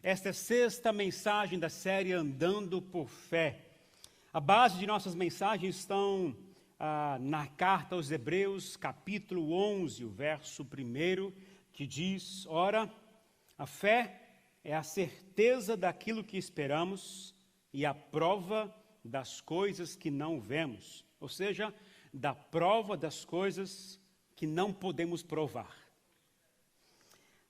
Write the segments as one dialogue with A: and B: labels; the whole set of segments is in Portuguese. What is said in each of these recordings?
A: Esta é a sexta mensagem da série Andando por Fé. A base de nossas mensagens estão na carta aos Hebreus, capítulo 11, o verso 1, que diz: Ora, a fé é a certeza daquilo que esperamos e a prova das coisas que não vemos. Ou seja, da prova das coisas que não podemos provar.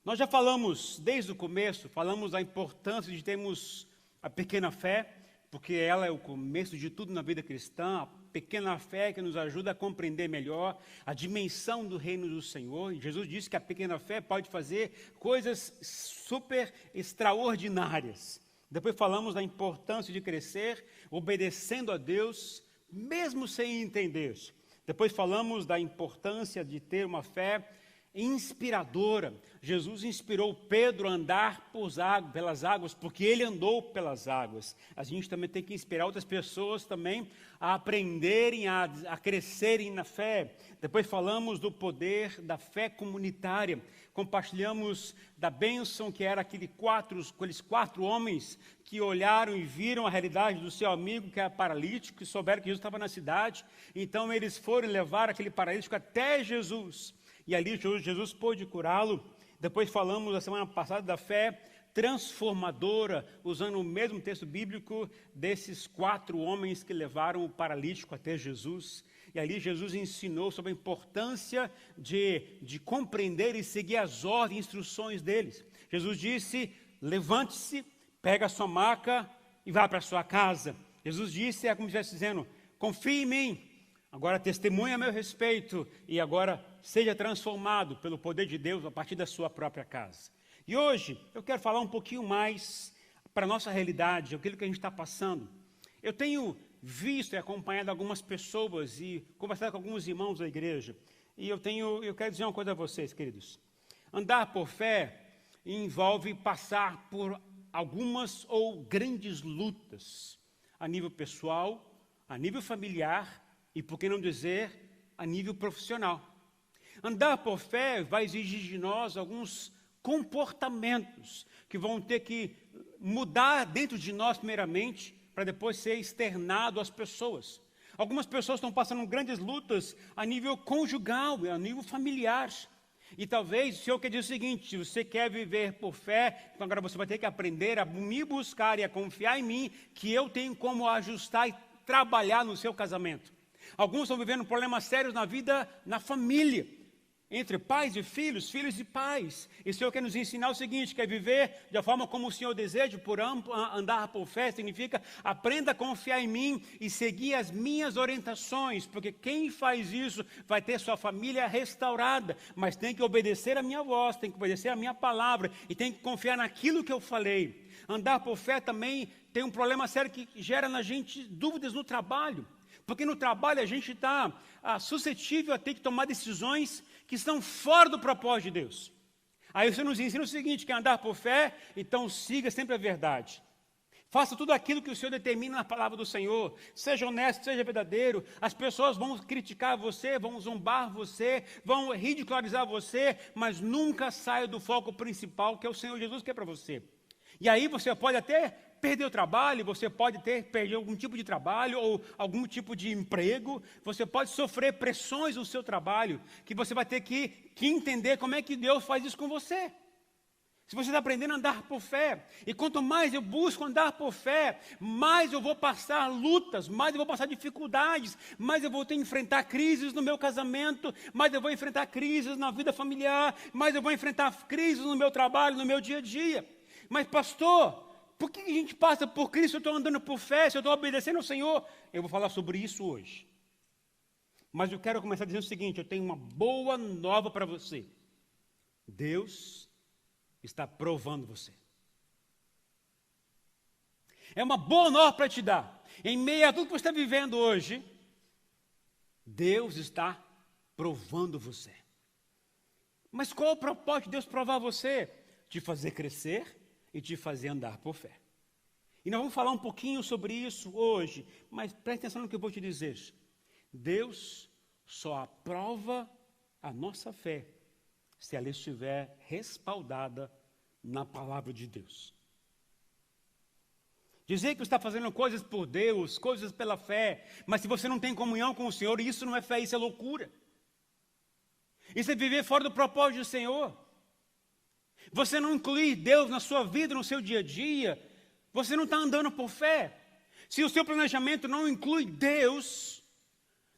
A: Nós já falamos, desde o começo, falamos da importância de termos a pequena fé, porque ela é o começo de tudo na vida cristã, a pequena fé que nos ajuda a compreender melhor a dimensão do reino do Senhor. E Jesus disse que a pequena fé pode fazer coisas super extraordinárias. Depois falamos da importância de crescer, obedecendo a Deus, mesmo sem entender. Depois falamos da importância de ter uma fé inspiradora. Jesus inspirou Pedro a andar pelas águas, porque ele andou pelas águas. A gente também tem que inspirar outras pessoas também a aprenderem, a crescerem na fé. Depois falamos do poder da fé comunitária. Compartilhamos da bênção que era aqueles quatro homens que olharam e viram a realidade do seu amigo que era paralítico, e souberam que Jesus estava na cidade. Então eles foram levar aquele paralítico até Jesus. E ali Jesus pôde curá-lo. Depois falamos, na semana passada, da fé transformadora, usando o mesmo texto bíblico desses 4 homens que levaram o paralítico até Jesus. E ali Jesus ensinou sobre a importância de compreender e seguir as ordens e instruções deles. Jesus disse: levante-se, pega a sua maca e vá para a sua casa. Jesus disse, como se estivesse dizendo: confie em mim. Agora testemunha a meu respeito e agora seja transformado pelo poder de Deus a partir da sua própria casa. E hoje eu quero falar um pouquinho mais para a nossa realidade, aquilo que a gente está passando. Eu tenho visto e acompanhado algumas pessoas e conversado com alguns irmãos da igreja. E eu quero dizer uma coisa a vocês, queridos. Andar por fé envolve passar por algumas ou grandes lutas a nível pessoal, a nível familiar, e por que não dizer, a nível profissional. Andar por fé vai exigir de nós alguns comportamentos que vão ter que mudar dentro de nós primeiramente, para depois ser externado às pessoas. Algumas pessoas estão passando grandes lutas a nível conjugal, a nível familiar. E talvez o Senhor quer dizer o seguinte: se você quer viver por fé, então agora você vai ter que aprender a me buscar e a confiar em mim, que eu tenho como ajustar e trabalhar no seu casamento. Alguns estão vivendo problemas sérios na vida, na família, entre pais e filhos, filhos e pais. E o Senhor quer nos ensinar o seguinte: quer viver da forma como o Senhor deseja, andar por fé, significa aprenda a confiar em mim e seguir as minhas orientações, porque quem faz isso vai ter sua família restaurada, mas tem que obedecer a minha voz, tem que obedecer a minha palavra e tem que confiar naquilo que eu falei. Andar por fé também tem um problema sério que gera na gente dúvidas no trabalho. Porque no trabalho a gente está suscetível a ter que tomar decisões que estão fora do propósito de Deus. Aí você nos ensina o seguinte: que andar por fé, então siga sempre a verdade. Faça tudo aquilo que o Senhor determina na palavra do Senhor. Seja honesto, seja verdadeiro. As pessoas vão criticar você, vão zombar você, vão ridicularizar você, mas nunca saia do foco principal, que é o Senhor Jesus que é para você. E aí você pode até perder o trabalho, você pode perder algum tipo de trabalho ou algum tipo de emprego, você pode sofrer pressões no seu trabalho, que você vai ter que entender como é que Deus faz isso com você. Se você está aprendendo a andar por fé, e quanto mais eu busco andar por fé, mais eu vou passar lutas, mais eu vou passar dificuldades, mais eu vou ter que enfrentar crises no meu casamento, mais eu vou enfrentar crises na vida familiar, mais eu vou enfrentar crises no meu trabalho, no meu dia a dia. Mas pastor, por que a gente passa por Cristo se eu estou andando por fé, se eu estou obedecendo ao Senhor? Eu vou falar sobre isso hoje. Mas eu quero começar dizendo o seguinte: eu tenho uma boa nova para você. Deus está provando você. É uma boa nova para te dar. Em meio a tudo que você está vivendo hoje, Deus está provando você. Mas qual é o propósito de Deus provar você? Te fazer crescer e te fazer andar por fé. E nós vamos falar um pouquinho sobre isso hoje, mas preste atenção no que eu vou te dizer. Deus só aprova a nossa fé se ela estiver respaldada na palavra de Deus. Dizer que você está fazendo coisas por Deus, coisas pela fé, mas se você não tem comunhão com o Senhor, isso não é fé, isso é loucura. Isso é viver fora do propósito do Senhor. Você não incluir Deus na sua vida, no seu dia a dia, você não está andando por fé. Se o seu planejamento não inclui Deus,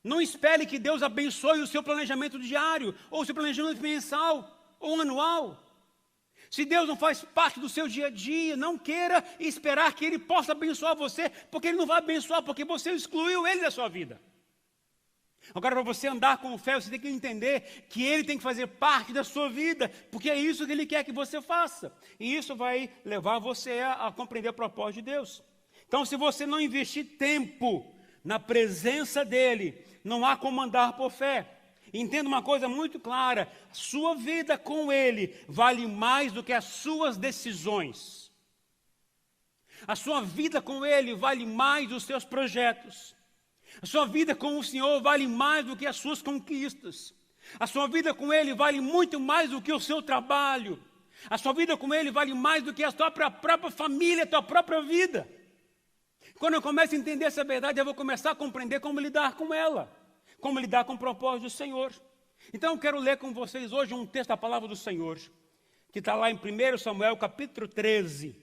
A: não espere que Deus abençoe o seu planejamento diário, ou o seu planejamento mensal, ou anual. Se Deus não faz parte do seu dia a dia, não queira esperar que Ele possa abençoar você, porque Ele não vai abençoar, porque você excluiu Ele da sua vida. Agora, para você andar com fé, você tem que entender que Ele tem que fazer parte da sua vida, porque é isso que Ele quer que você faça. E isso vai levar você a compreender o propósito de Deus. Então, se você não investir tempo na presença dEle, não há como andar por fé. Entenda uma coisa muito clara, sua vida com Ele vale mais do que as suas decisões. A sua vida com Ele vale mais dos seus projetos. A sua vida com o Senhor vale mais do que as suas conquistas. A sua vida com Ele vale muito mais do que o seu trabalho. A sua vida com Ele vale mais do que a sua própria família, a sua própria vida. Quando eu começo a entender essa verdade, eu vou começar a compreender como lidar com ela. Como lidar com o propósito do Senhor. Então eu quero ler com vocês hoje um texto da palavra do Senhor, que está lá em 1 Samuel capítulo 13.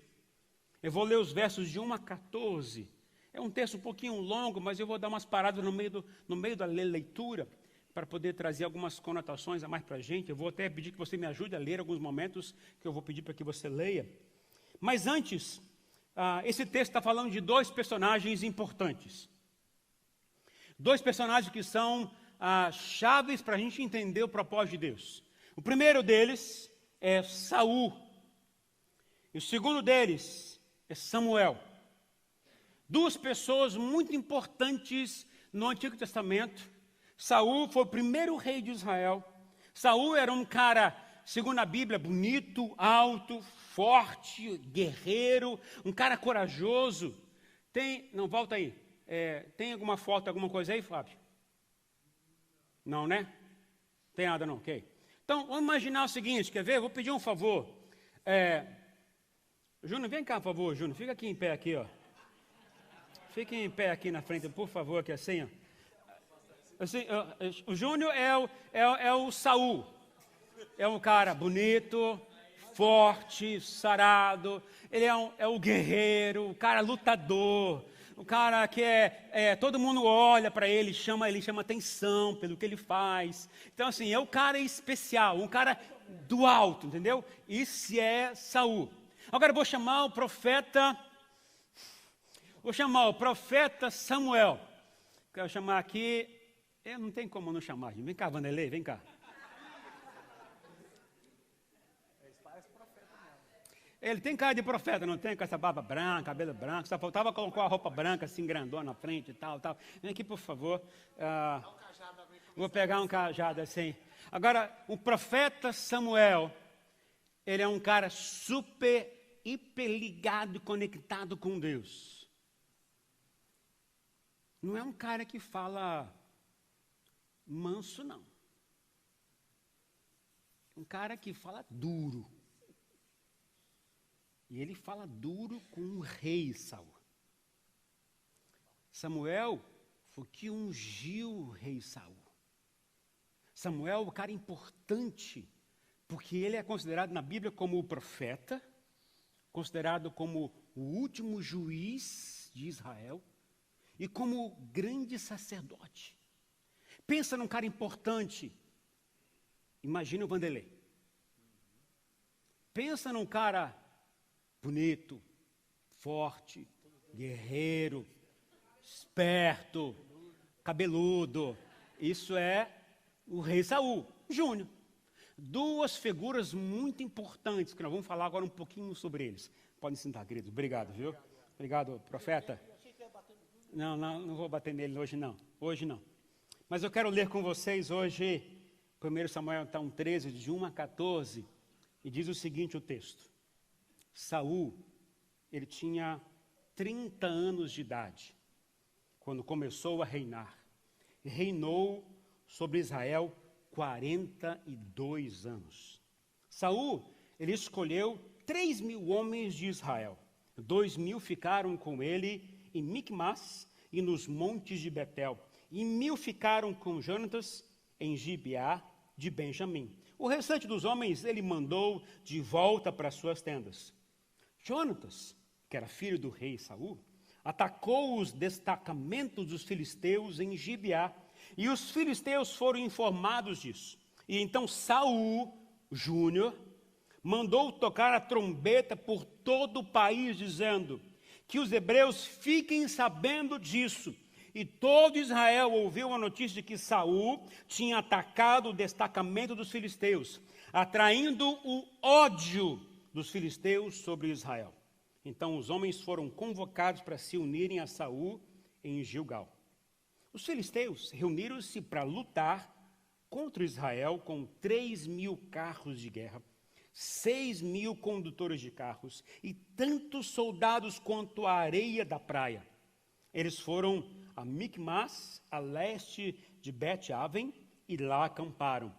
A: Eu vou ler os versos de 1 a 14. É um texto um pouquinho longo, mas eu vou dar umas paradas no meio da leitura, para poder trazer algumas conotações a mais para a gente. Eu vou até pedir que você me ajude a ler alguns momentos, que eu vou pedir para que você leia. Mas antes, esse texto está falando de dois personagens importantes. Dois personagens que são chaves para a gente entender o propósito de Deus. O primeiro deles é Saul. E o segundo deles é Samuel. Duas pessoas muito importantes no Antigo Testamento. Saul foi o primeiro rei de Israel. Saul era um cara, segundo a Bíblia, bonito, alto, forte, guerreiro, um cara corajoso. Não, volta aí. Tem alguma foto, alguma coisa aí, Fábio? Não, né? Tem nada não, ok. Então, vamos imaginar o seguinte, quer ver? Vou pedir um favor. Júnior, vem cá, por favor, Júnior. Fica aqui em pé, aqui, ó. Fique em pé aqui na frente, por favor, aqui assim, ó. Assim, o Júnior é o Saul. É um cara bonito, forte, sarado. Ele é o guerreiro, o cara lutador. O cara que todo mundo olha para ele chama atenção pelo que ele faz. Então, assim, é o cara especial, um cara do alto, entendeu? Isso é Saul. Agora eu vou chamar o profeta Samuel. Quero chamar aqui, não tem como não chamar, gente. Vem cá, Vanderlei, vem cá. Ele tem cara de profeta, não tem? Com essa barba branca, cabelo branco. Só faltava colocar a roupa branca assim, grandona na frente e tal. Vem aqui, por favor. Vou pegar um cajado assim. Agora, o profeta Samuel, ele é um cara super, hiper ligado e conectado com Deus. Não é um cara que fala manso, não. Um cara que fala duro. E ele fala duro com o rei Saul. Samuel foi que ungiu o rei Saul. Samuel é um cara importante, porque ele é considerado na Bíblia como o profeta, considerado como o último juiz de Israel e como o grande sacerdote. Pensa num cara importante. Imagina o Vanderlei. Pensa num cara bonito, forte, guerreiro, esperto, cabeludo. Isso é o rei Saul Júnior. Duas figuras muito importantes, que nós vamos falar agora um pouquinho sobre eles. Podem sentar, queridos. Obrigado, viu? Obrigado, profeta. Não vou bater nele hoje, não. Hoje não. Mas eu quero ler com vocês hoje, 1 Samuel 13, de 1 a 14, e diz o seguinte o texto. Saul, ele tinha 30 anos de idade, quando começou a reinar. E reinou sobre Israel 42 anos. Saul, ele escolheu 3.000 homens de Israel 2.000 ficaram com ele em Micmas e nos montes de Betel. E 1.000 ficaram com Jonatas em Gibeá de Benjamim. O restante dos homens ele mandou de volta para suas tendas. Jonatas, que era filho do rei Saul, atacou os destacamentos dos filisteus em Gibeá, e os filisteus foram informados disso. E então Saul Júnior mandou tocar a trombeta por todo o país, dizendo que os hebreus fiquem sabendo disso. E todo Israel ouviu a notícia de que Saul tinha atacado o destacamento dos filisteus, atraindo o ódio dos filisteus sobre Israel. Então os homens foram convocados para se unirem a Saul em Gilgal. Os filisteus reuniram-se para lutar contra Israel com 3.000 carros de guerra, 6.000 condutores de carros e tantos soldados quanto a areia da praia. Eles foram a Micmas, a leste de Bet-Aven, e lá acamparam.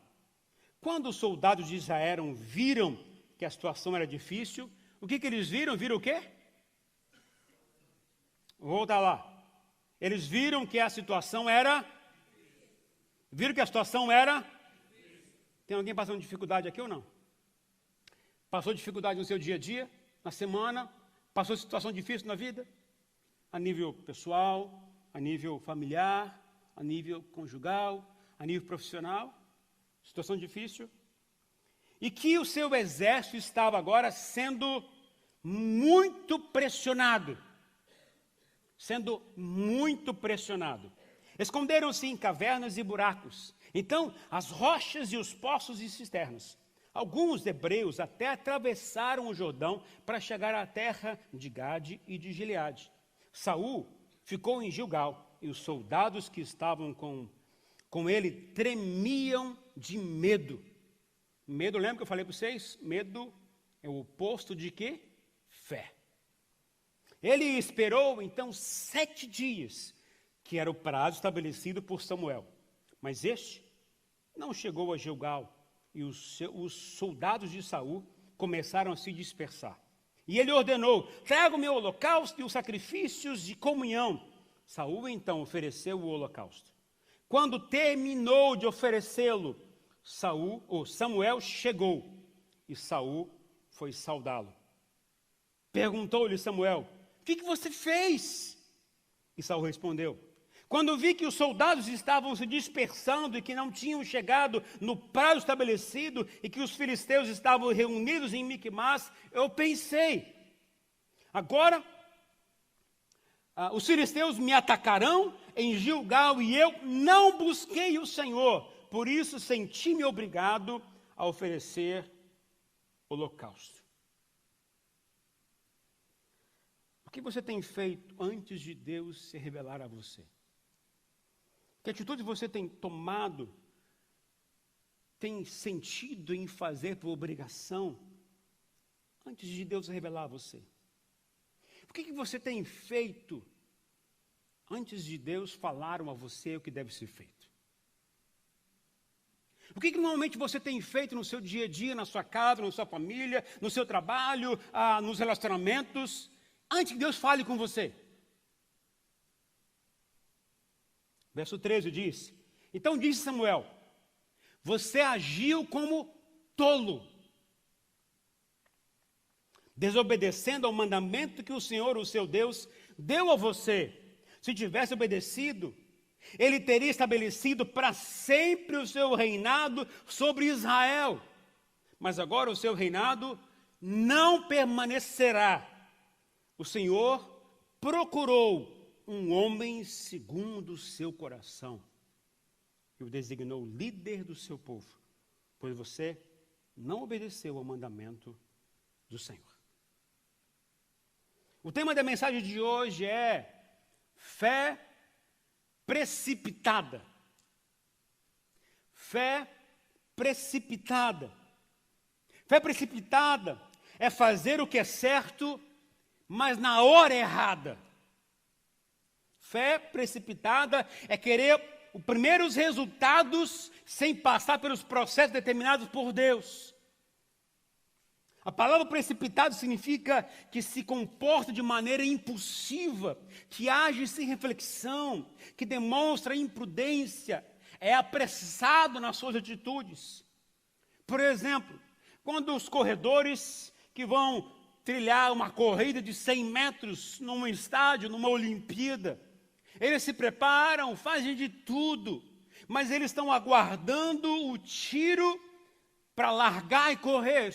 A: Quando os soldados de Israel viram que a situação era difícil, o que eles viram? Viram o quê? Vou voltar lá. Eles viram que a situação era... Viram que a situação era... Tem alguém passando dificuldade aqui ou não? Passou dificuldade no seu dia a dia, na semana? Passou situação difícil na vida? A nível pessoal, a nível familiar, a nível conjugal, a nível profissional? Situação difícil? E que o seu exército estava agora sendo muito pressionado. Sendo muito pressionado. Esconderam-se em cavernas e buracos. Então, as rochas e os poços e cisternas. Alguns hebreus até atravessaram o Jordão para chegar à terra de Gade e de Gileade. Saul ficou em Gilgal e os soldados que estavam com ele tremiam de medo. Medo, lembra que eu falei para vocês? Medo é o oposto de quê? Fé. Ele esperou então 7 dias, que era o prazo estabelecido por Samuel. Mas este não chegou a Gilgal e os soldados de Saul começaram a se dispersar. E ele ordenou: traga o meu holocausto e os sacrifícios de comunhão. Saul então ofereceu o holocausto. Quando terminou de oferecê-lo, Samuel chegou e Saul foi saudá-lo. Perguntou-lhe Samuel: o que você fez? E Saul respondeu: quando vi que os soldados estavam se dispersando e que não tinham chegado no prazo estabelecido e que os filisteus estavam reunidos em Micmas, eu pensei, agora os filisteus me atacarão em Gilgal e eu não busquei o Senhor, por isso senti-me obrigado a oferecer holocausto. O que você tem feito antes de Deus se revelar a você? Que atitude você tem tomado, tem sentido em fazer por obrigação, antes de Deus revelar a você? O que você tem feito, antes de Deus falar a você o que deve ser feito? O que normalmente você tem feito no seu dia a dia, na sua casa, na sua família, no seu trabalho, nos relacionamentos, antes que Deus fale com você? Verso 13 diz: então disse Samuel: você agiu como tolo, desobedecendo ao mandamento que o Senhor, o seu Deus, deu a você. Se tivesse obedecido, Ele teria estabelecido para sempre o seu reinado sobre Israel. Mas agora o seu reinado não permanecerá. O Senhor procurou um homem segundo o seu coração e o designou líder do seu povo, pois você não obedeceu ao mandamento do Senhor. O tema da mensagem de hoje é fé precipitada. Fé precipitada. Fé precipitada é fazer o que é certo, mas na hora errada. Fé precipitada é querer os primeiros resultados sem passar pelos processos determinados por Deus. A palavra precipitado significa que se comporta de maneira impulsiva, que age sem reflexão, que demonstra imprudência, é apressado nas suas atitudes. Por exemplo, quando os corredores que vão trilhar uma corrida de 100 metros num estádio, numa Olimpíada, eles se preparam, fazem de tudo, mas eles estão aguardando o tiro para largar e correr.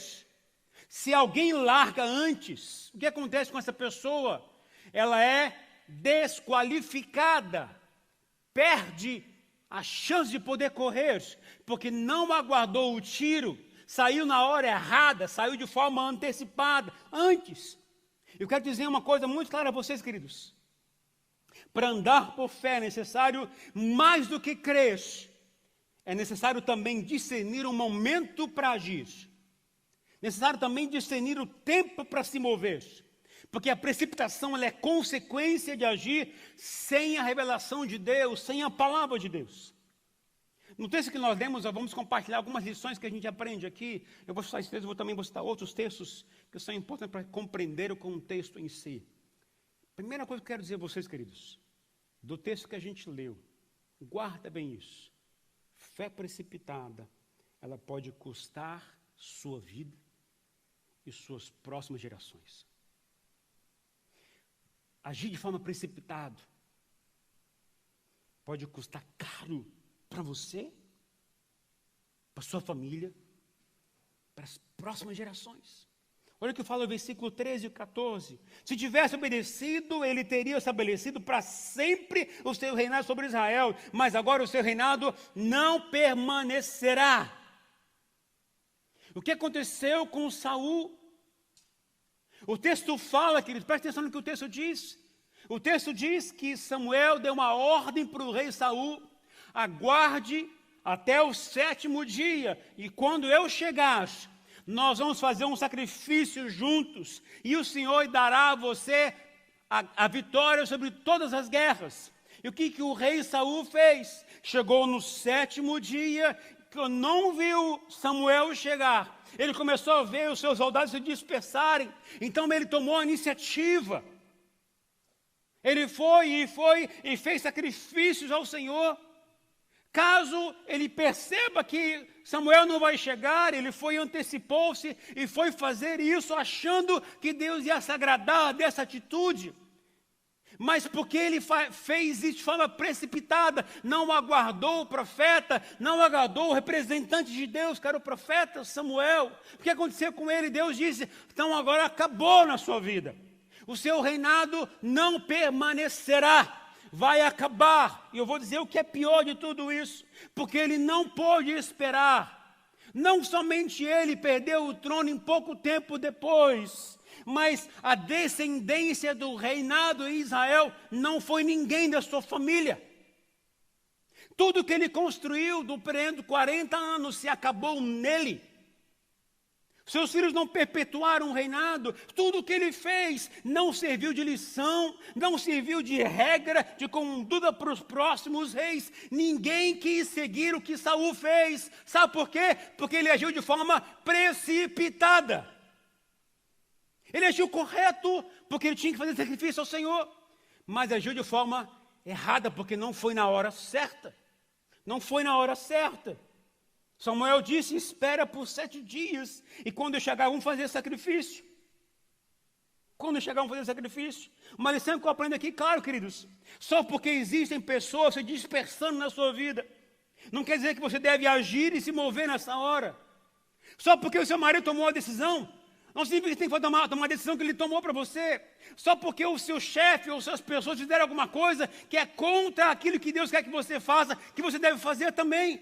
A: Se alguém larga antes, o que acontece com essa pessoa? Ela é desqualificada, perde a chance de poder correr, porque não aguardou o tiro, saiu na hora errada, saiu de forma antecipada, antes. Eu quero dizer uma coisa muito clara a vocês, queridos. Para andar por fé é necessário, mais do que crer, é necessário também discernir um momento para agir. Necessário também discernir o tempo para se mover. Porque a precipitação ela é consequência de agir sem a revelação de Deus, sem a palavra de Deus. No texto que nós lemos, nós vamos compartilhar algumas lições que a gente aprende aqui. Eu vou citar esse texto, também vou citar outros textos que são importantes para compreender o contexto em si. Primeira coisa que eu quero dizer a vocês, queridos, do texto que a gente leu, guarda bem isso. Fé precipitada, ela pode custar sua vida e suas próximas gerações. Agir de forma precipitada pode custar caro para você, para sua família, para as próximas gerações. Olha o que fala o versículo 13 e 14. Se tivesse obedecido, ele teria estabelecido para sempre o seu reinado sobre Israel, mas agora o seu reinado não permanecerá. O que aconteceu com Saul? O texto fala, queridos, presta atenção no que o texto diz. O texto diz que Samuel deu uma ordem para o rei Saul: aguarde até o 7º dia, e quando eu chegar, nós vamos fazer um sacrifício juntos, e o Senhor dará a você a vitória sobre todas as guerras. E o que o rei Saul fez? Chegou no 7º dia, que não viu Samuel chegar. Ele começou a ver os seus soldados se dispersarem. Então ele tomou a iniciativa. Ele foi e fez sacrifícios ao Senhor. Caso ele perceba que Samuel não vai chegar, ele antecipou-se e foi fazer isso achando que Deus ia se agradar dessa atitude. Mas porque ele fez isso de forma precipitada, não aguardou o profeta, não aguardou o representante de Deus, que era o profeta Samuel. O que aconteceu com ele? Deus disse: então agora acabou na sua vida. O seu reinado não permanecerá, vai acabar. E eu vou dizer o que é pior de tudo isso, porque ele não pôde esperar. Não somente ele perdeu o trono em pouco tempo depois, mas a descendência do reinado em Israel não foi ninguém da sua família. Tudo que ele construiu durante 40 anos se acabou nele. Seus filhos não perpetuaram o reinado. Tudo que ele fez não serviu de lição, não serviu de regra, de conduta para os próximos reis. Ninguém quis seguir o que Saul fez. Sabe por quê? Porque ele agiu de forma precipitada. Ele agiu correto, porque ele tinha que fazer sacrifício ao Senhor, mas agiu de forma errada, porque não foi na hora certa. Não foi na hora certa. Samuel disse: espera por 7 dias, e quando eu chegar, vamos fazer sacrifício. Quando eu chegar, vamos fazer sacrifício. Uma lição que eu aprendo aqui, claro, queridos, só porque existem pessoas se dispersando na sua vida, não quer dizer que você deve agir e se mover nessa hora. Só porque o seu marido tomou uma decisão, não significa que tem que tomar uma decisão que ele tomou para você. Só porque o seu chefe ou suas pessoas fizeram alguma coisa que é contra aquilo que Deus quer que você faça, que você deve fazer também.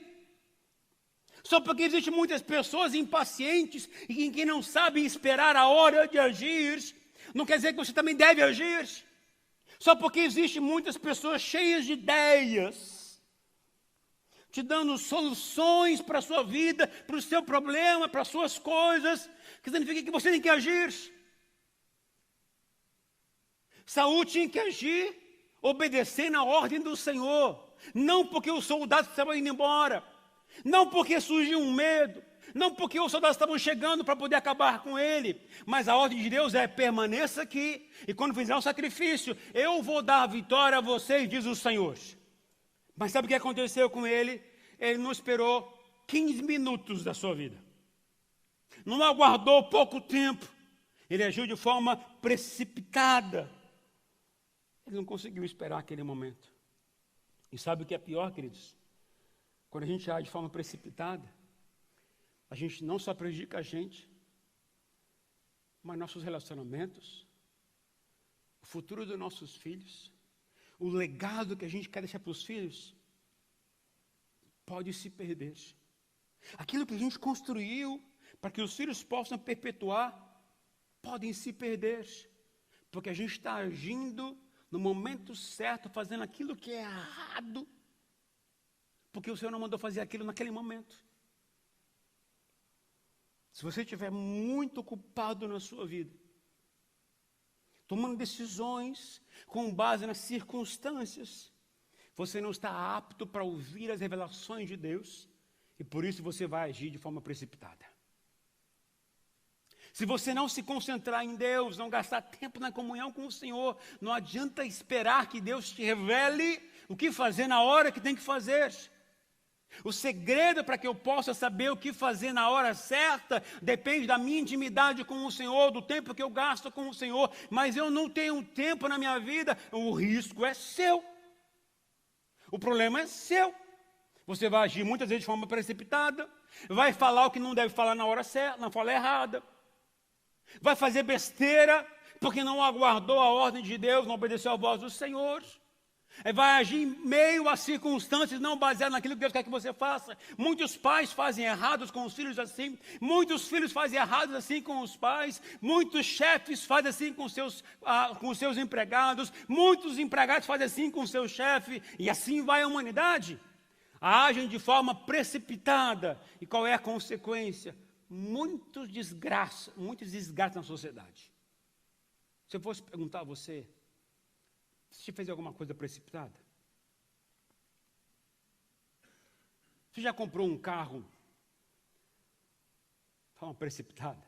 A: Só porque existem muitas pessoas impacientes e que não sabem esperar a hora de agir, não quer dizer que você também deve agir. Só porque existem muitas pessoas cheias de ideias, te dando soluções para a sua vida, para o seu problema, para as suas coisas, que significa que você tem que agir. Saul tinha que agir obedecendo a ordem do Senhor, não porque os soldados estavam indo embora, não porque surgiu um medo, Não porque os soldados estavam chegando para poder acabar com ele, mas a ordem de Deus é: permaneça aqui, e quando fizer o sacrifício, eu vou dar a vitória a vocês, diz o Senhor. Mas sabe o que aconteceu com ele? Ele não esperou 15 minutos da sua vida. Não aguardou pouco tempo. Ele agiu de forma precipitada. Ele não conseguiu esperar aquele momento. E sabe o que é pior, queridos? Quando a gente age de forma precipitada, a gente não só prejudica a gente, mas nossos relacionamentos, o futuro dos nossos filhos, o legado que a gente quer deixar para os filhos, pode se perder. Aquilo que a gente construiu para que os filhos possam perpetuar, podem se perder, porque a gente está agindo no momento certo, fazendo aquilo que é errado, porque o Senhor não mandou fazer aquilo naquele momento. Se você estiver muito ocupado na sua vida, tomando decisões com base nas circunstâncias, você não está apto para ouvir as revelações de Deus, e por isso você vai agir de forma precipitada. Se você não se concentrar em Deus, não gastar tempo na comunhão com o Senhor, não adianta esperar que Deus te revele o que fazer na hora que tem que fazer. O segredo para que eu possa saber o que fazer na hora certa depende da minha intimidade com o Senhor, do tempo que eu gasto com o Senhor. Mas eu não tenho tempo na minha vida, o risco é seu. O problema é seu. Você vai agir muitas vezes de forma precipitada, vai falar o que não deve falar na hora certa, na fala errada. Vai fazer besteira porque não aguardou a ordem de Deus, não obedeceu à voz do Senhor. Vai agir em meio a circunstâncias não baseadas naquilo que Deus quer que você faça. Muitos pais fazem errados com os filhos assim. Muitos filhos fazem errados assim com os pais. Muitos chefes fazem assim com seus empregados. Muitos empregados fazem assim com o seu chefe. E assim vai a humanidade. Agem de forma precipitada. E qual é a consequência? Muitos desgastes na sociedade. Se eu fosse perguntar a você, você fez alguma coisa precipitada? Você já comprou um carro de forma precipitada?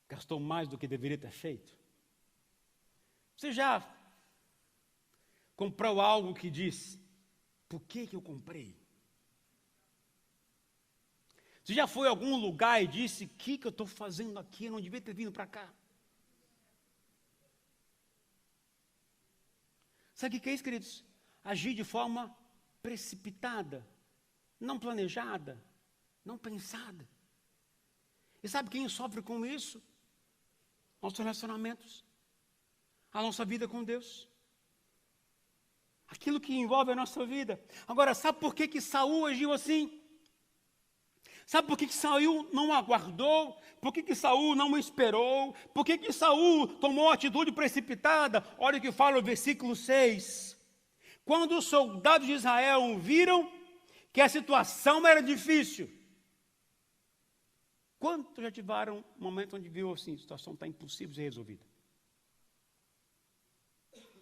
A: Gastou mais do que deveria ter feito? Você já comprou algo que diz: por que eu comprei? Você já foi a algum lugar e disse: o que eu estou fazendo aqui? Eu não devia ter vindo para cá. Sabe o que é isso, queridos? Agir de forma precipitada, não planejada, não pensada. E sabe quem sofre com isso? Nossos relacionamentos, a nossa vida com Deus. Aquilo que envolve a nossa vida. Agora, sabe por que Saul agiu assim? Sabe por que Saul não aguardou? Por que Saul não esperou? Por que Saul tomou atitude precipitada? Olha o que fala o versículo 6. Quando os soldados de Israel viram que a situação era difícil. Quantos já tiveram um momento onde viu assim, a situação está impossível de ser resolvida?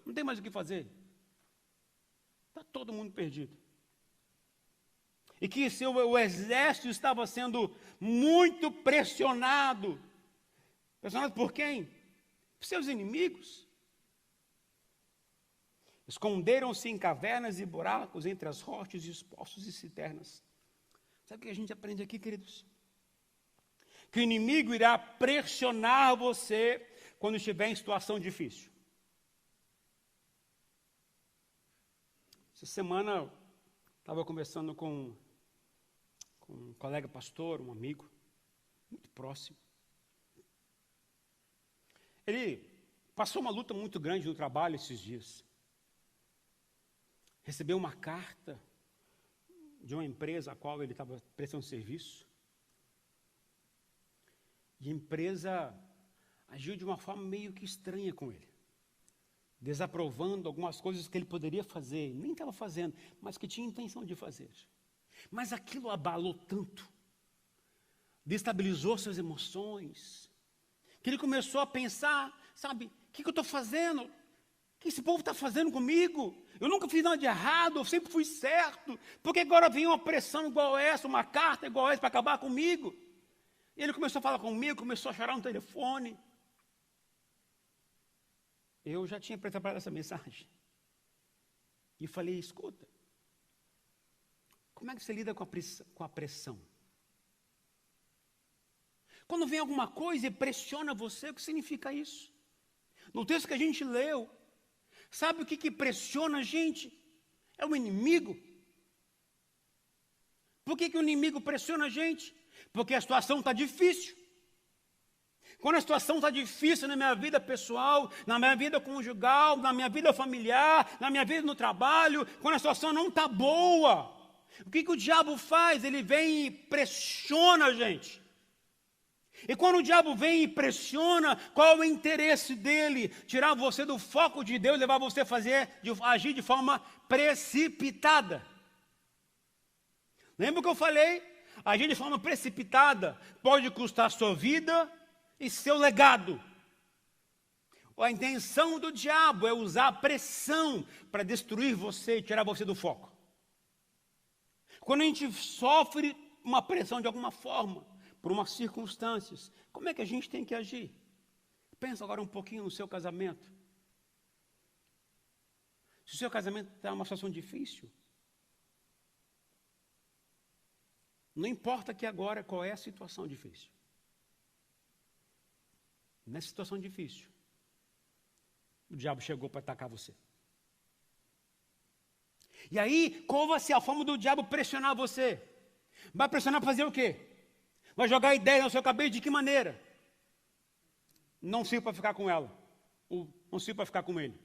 A: Não tem mais o que fazer. Está todo mundo perdido. E que o exército estava sendo muito pressionado. Pressionado por quem? Por seus inimigos. Esconderam-se em cavernas e buracos entre as rochas e os poços e cisternas. Sabe o que a gente aprende aqui, queridos? Que o inimigo irá pressionar você quando estiver em situação difícil. Essa semana estava conversando com um colega pastor, um amigo, muito próximo. Ele passou uma luta muito grande no trabalho esses dias. Recebeu uma carta de uma empresa a qual ele estava prestando serviço. E a empresa agiu de uma forma meio que estranha com ele, desaprovando algumas coisas que ele poderia fazer, nem estava fazendo, mas que tinha intenção de fazer. Mas aquilo abalou tanto, destabilizou suas emoções, que ele começou a pensar, sabe, o que eu estou fazendo? que esse povo está fazendo comigo? Eu nunca fiz nada de errado, eu sempre fui certo. Por que agora vem uma pressão igual essa, uma carta igual essa para acabar comigo? E ele começou a falar comigo, começou a chorar no telefone. Eu já tinha preparado essa mensagem. E falei, escuta, como é que você lida com a pressão? Quando vem alguma coisa e pressiona você, o que significa isso? No texto que a gente leu, sabe o que pressiona a gente? É o inimigo. Por que o inimigo pressiona a gente? Porque a situação está difícil. Quando a situação está difícil na minha vida pessoal, na minha vida conjugal, na minha vida familiar, na minha vida no trabalho, quando a situação não está boa, o que o diabo faz? Ele vem e pressiona a gente. E quando o diabo vem e pressiona, qual é o interesse dele? Tirar você do foco de Deus, levar você a agir de forma precipitada. Lembra o que eu falei? Agir de forma precipitada pode custar a sua vida e seu legado. A intenção do diabo é usar a pressão para destruir você e tirar você do foco. Quando a gente sofre uma pressão de alguma forma, por umas circunstâncias, como é que a gente tem que agir? Pensa agora um pouquinho no seu casamento. Se o seu casamento está numa situação difícil, não importa que agora qual é a situação difícil. Nessa situação difícil, o diabo chegou para atacar você. E aí, qual vai ser a forma do diabo pressionar você? Vai pressionar para fazer o quê? Vai jogar ideias na sua cabeça de que maneira? Não sirvo para ficar com ela. Ou não sirvo para ficar com ele.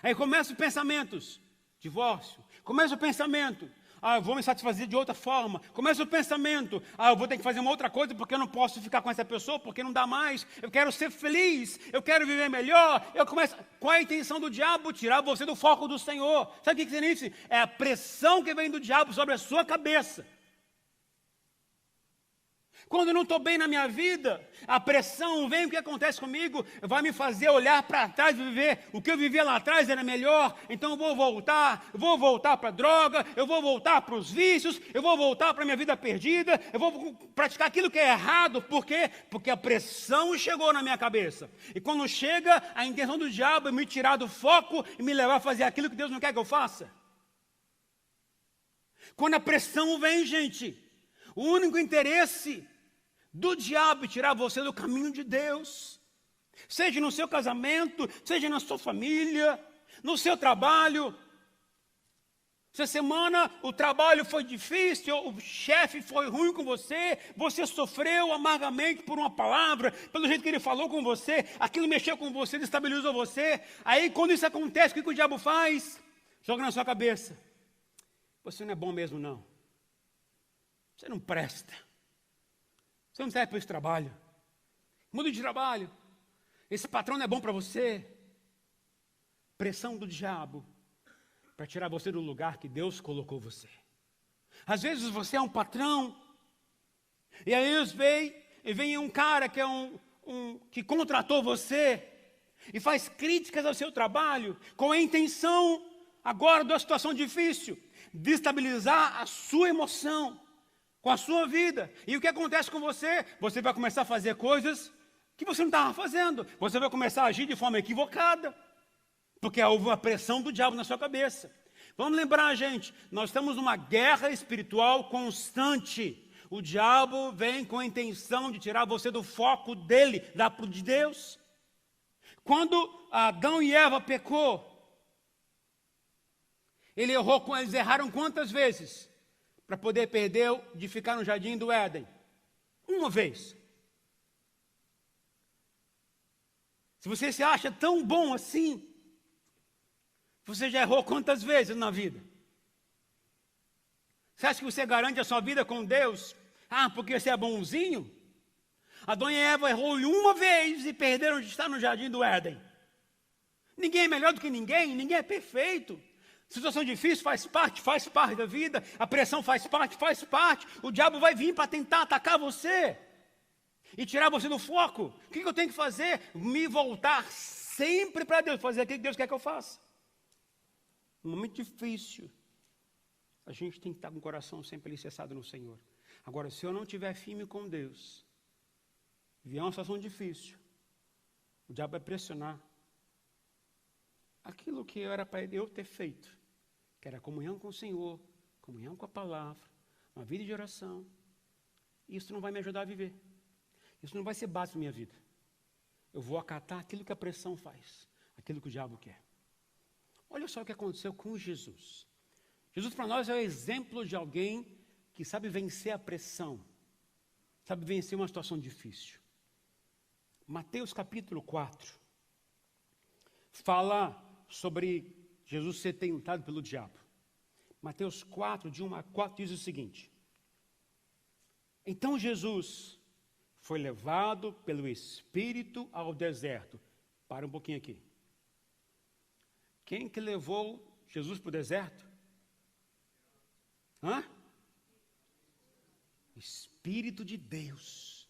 A: Aí começam os pensamentos. Divórcio. Começa o pensamento. Eu vou me satisfazer de outra forma. Começa o pensamento. Eu vou ter que fazer uma outra coisa porque eu não posso ficar com essa pessoa, porque não dá mais. Eu quero ser feliz. Eu quero viver melhor. Qual é a intenção do diabo? Tirar você do foco do Senhor. Sabe o que significa? É a pressão que vem do diabo sobre a sua cabeça. Quando eu não estou bem na minha vida, a pressão vem, o que acontece comigo? Vai me fazer olhar para trás e viver. O que eu vivia lá atrás era melhor, então eu vou voltar para a droga, eu vou voltar para os vícios, eu vou voltar para a minha vida perdida, eu vou praticar aquilo que é errado. Por quê? Porque a pressão chegou na minha cabeça. E quando chega, a intenção do diabo é me tirar do foco e me levar a fazer aquilo que Deus não quer que eu faça. Quando a pressão vem, gente, o único interesse do diabo é tirar você do caminho de Deus, seja no seu casamento, seja na sua família, no seu trabalho. Essa semana o trabalho foi difícil, o chefe foi ruim com você, você sofreu amargamente por uma palavra, pelo jeito que ele falou com você, aquilo mexeu com você, destabilizou você. Aí quando isso acontece, o que o diabo faz? Joga na sua cabeça: você não é bom mesmo não, você não presta. Você não serve para esse trabalho. Muda de trabalho. Esse patrão não é bom para você. Pressão do diabo para tirar você do lugar que Deus colocou você. Às vezes você é um patrão. E aí vem um cara que é que contratou você e faz críticas ao seu trabalho com a intenção agora da situação difícil, de destabilizar a sua emoção com a sua vida. E o que acontece com você? Você vai começar a fazer coisas que você não estava fazendo. Você vai começar a agir de forma equivocada, porque houve uma pressão do diabo na sua cabeça. Vamos lembrar, gente, nós estamos numa guerra espiritual constante. O diabo vem com a intenção de tirar você do foco dele, de Deus. Quando Adão e Eva pecou, eles erraram quantas vezes? Para poder perder de ficar no jardim do Éden? Uma vez. Se você se acha tão bom assim, você já errou quantas vezes na vida? Você acha que você garante a sua vida com Deus? Porque você é bonzinho? Adão e Eva errou uma vez e perderam de estar no jardim do Éden. Ninguém é melhor do que ninguém é perfeito. Situação difícil faz parte da vida. A pressão faz parte. O diabo vai vir para tentar atacar você e tirar você do foco. O que eu tenho que fazer? Me voltar sempre para Deus, fazer aquilo que Deus quer que eu faça. Um momento difícil, a gente tem que estar com o coração sempre alicerçado no Senhor. Agora, se eu não estiver firme com Deus, vier uma situação difícil, o diabo vai pressionar aquilo que era para eu ter feito, que era comunhão com o Senhor, comunhão com a palavra, uma vida de oração. Isso não vai me ajudar a viver. Isso não vai ser base para a minha vida. Eu vou acatar aquilo que a pressão faz, aquilo que o diabo quer. Olha só o que aconteceu com Jesus. Jesus para nós é o exemplo de alguém que sabe vencer a pressão, sabe vencer uma situação difícil. Mateus capítulo 4 fala sobre Jesus ser tentado pelo diabo. Mateus 4, de 1 a 4, diz o seguinte: então Jesus foi levado pelo Espírito ao deserto. Para um pouquinho aqui. Quem que levou Jesus para o deserto? Espírito de Deus.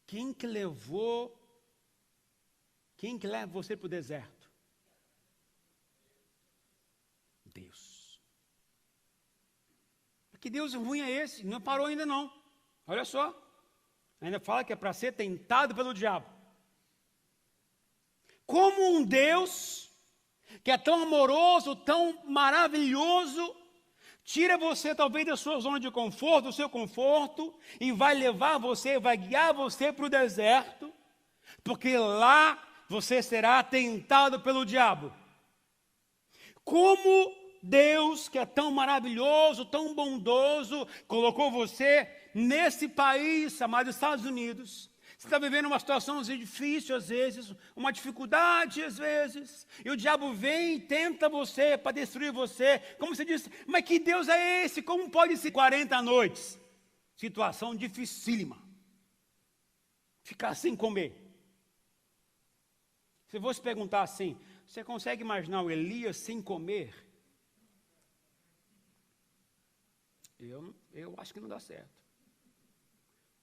A: Quem que leva você para o deserto? Deus. Que Deus ruim é esse? Não parou ainda não. Olha só. Ainda fala que é para ser tentado pelo diabo. Como um Deus que é tão amoroso, tão maravilhoso, tira você talvez da sua zona de conforto, do seu conforto, e vai levar você, vai guiar você para o deserto, porque lá você será tentado pelo diabo. Como Deus, que é tão maravilhoso, tão bondoso, colocou você nesse país chamado Estados Unidos. Você está vivendo uma situação difícil às vezes, uma dificuldade às vezes, e o diabo vem e tenta você para destruir você. Como você disse, mas que Deus é esse? Como pode ser 40 noites? Situação dificílima. Ficar sem comer. Se eu fosse perguntar assim, você consegue imaginar o Elias sem comer? Eu acho que não dá certo.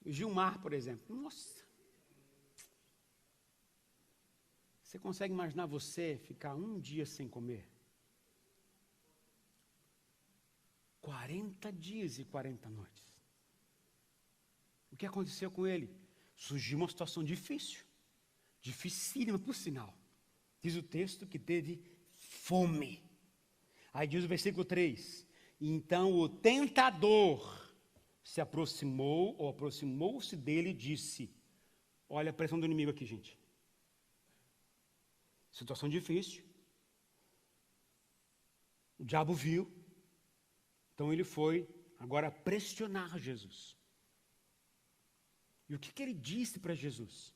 A: O Gilmar, por exemplo. Nossa. Você consegue imaginar você ficar um dia sem comer? 40 dias e 40 noites. O que aconteceu com ele? Surgiu uma situação difícil. Dificílima, por sinal. Diz o texto que teve fome. Aí diz o versículo 3. Então o tentador se aproximou, ou aproximou-se dele e disse, olha a pressão do inimigo aqui, gente. Situação difícil. O diabo viu. Então ele foi agora pressionar Jesus. E o que ele disse para Jesus?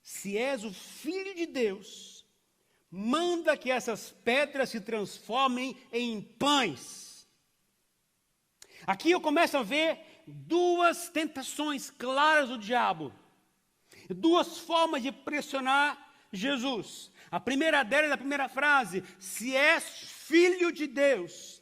A: Se és o Filho de Deus, manda que essas pedras se transformem em pães. Aqui eu começo a ver duas tentações claras do diabo. Duas formas de pressionar Jesus. A primeira delas é a primeira frase, se és Filho de Deus.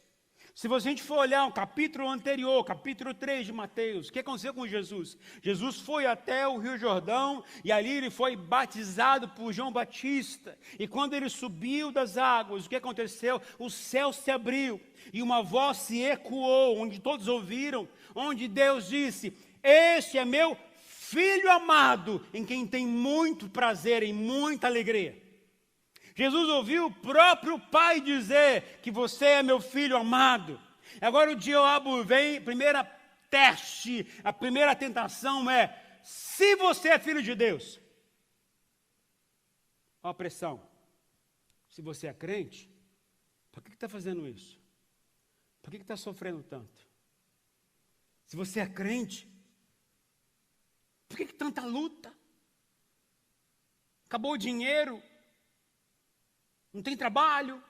A: Se a gente for olhar um capítulo anterior, capítulo 3 de Mateus, o que aconteceu com Jesus? Jesus foi até o Rio Jordão e ali ele foi batizado por João Batista. E quando ele subiu das águas, o que aconteceu? O céu se abriu e uma voz se ecoou, onde todos ouviram, onde Deus disse, este é meu Filho amado, em quem tem muito prazer e muita alegria. Jesus ouviu o próprio Pai dizer que você é meu Filho amado. Agora o diabo vem, primeira teste, a primeira tentação é, se você é Filho de Deus. Olha a pressão. Se você é crente, por que está fazendo isso? Por que está sofrendo tanto? Se você é crente, por que tanta luta? Acabou o dinheiro? Não tem trabalho,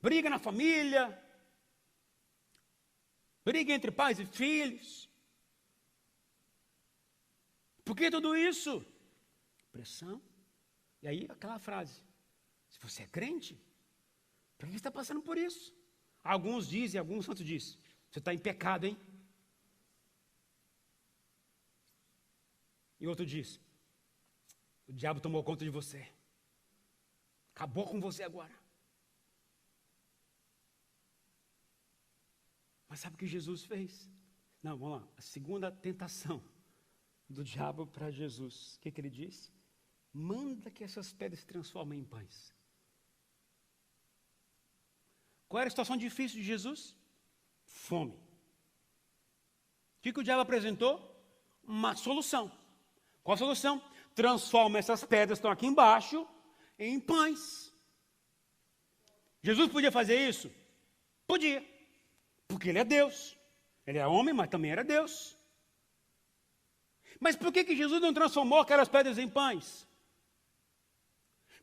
A: briga na família, briga entre pais e filhos. Por que tudo isso? Pressão. E aí aquela frase, se você é crente, por que você está passando por isso? Alguns dizem, alguns santos dizem, você está em pecado, hein? E outro diz, O diabo tomou conta de você. Acabou com você agora. Mas sabe o que Jesus fez? Não, vamos lá. A segunda tentação do diabo para Jesus. O que ele disse? Manda que essas pedras se transformem em pães. Qual era a situação difícil de Jesus? Fome. O que o diabo apresentou? Uma solução. Qual a solução? Transforma essas pedras que estão aqui embaixo em pães. Jesus podia fazer isso? Podia. Porque ele é Deus. Ele é homem, mas também era Deus. Mas por que Jesus não transformou aquelas pedras em pães?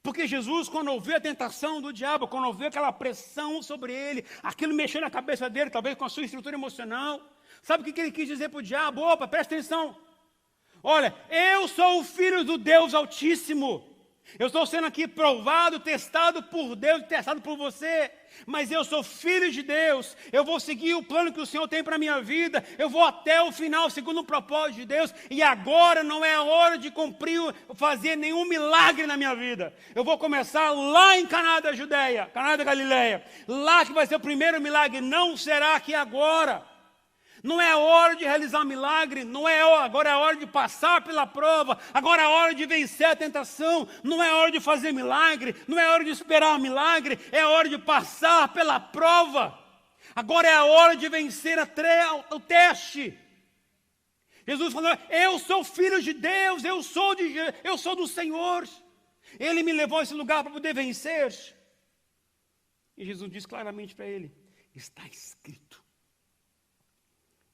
A: Porque Jesus, quando ouviu a tentação do diabo, quando ouviu aquela pressão sobre ele, aquilo mexeu na cabeça dele, talvez com a sua estrutura emocional, sabe o que ele quis dizer para o diabo? Opa, presta atenção. Olha, eu sou o filho do Deus Altíssimo. Eu estou sendo aqui provado, testado por Deus, testado por você. Mas eu sou filho de Deus. Eu vou seguir o plano que o Senhor tem para a minha vida. Eu vou até o final, segundo o propósito de Deus. E agora não é a hora de fazer nenhum milagre na minha vida. Eu vou começar lá em Caná da Judéia, Caná da Galileia. Lá que vai ser o primeiro milagre. Não será aqui agora. Não é a hora de realizar milagre, agora é a hora de passar pela prova, agora é a hora de vencer a tentação, não é a hora de fazer milagre, não é a hora de esperar milagre, é a hora de passar pela prova. Agora é a hora de vencer o teste. Jesus falou, eu sou filho de Deus, eu sou do Senhor. Ele me levou a esse lugar para poder vencer. E Jesus diz claramente para ele, está escrito.